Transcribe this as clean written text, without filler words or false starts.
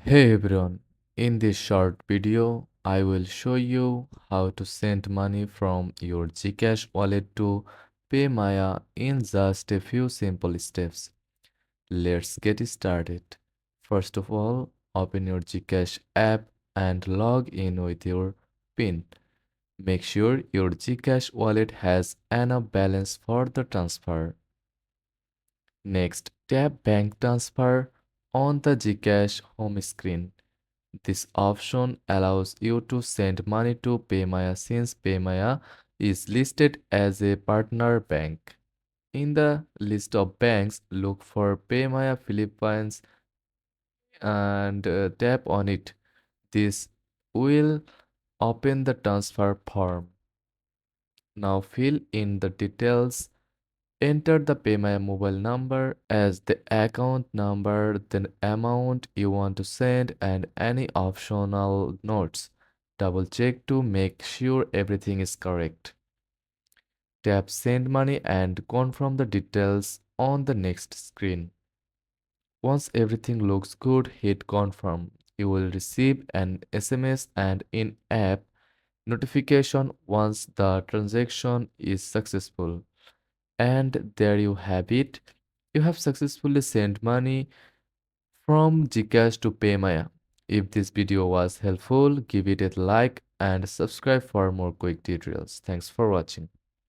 Hey everyone, in this short video, I will show you how to send money from your GCash wallet to PayMaya in just a few simple steps. Let's get started. First of all, open your GCash app and log in with your PIN. Make sure your GCash wallet has enough balance for the transfer. Next, tap Bank Transfer on the GCash home screen. This option allows you to send money to PayMaya since PayMaya is listed as a partner bank. In the list of banks, look for PayMaya Philippines and tap on it. This will open the transfer form. Now fill in the details. Enter the PayMaya mobile number as the account number, the amount you want to send, and any optional notes. Double check to make sure everything is correct. Tap Send Money and confirm the details on the next screen. Once everything looks good, hit Confirm. You will receive an SMS and in-app notification once the transaction is successful. And there you have it. You have successfully sent money from GCash to PayMaya. If this video was helpful, give it a like and subscribe for more quick tutorials. Thanks for watching.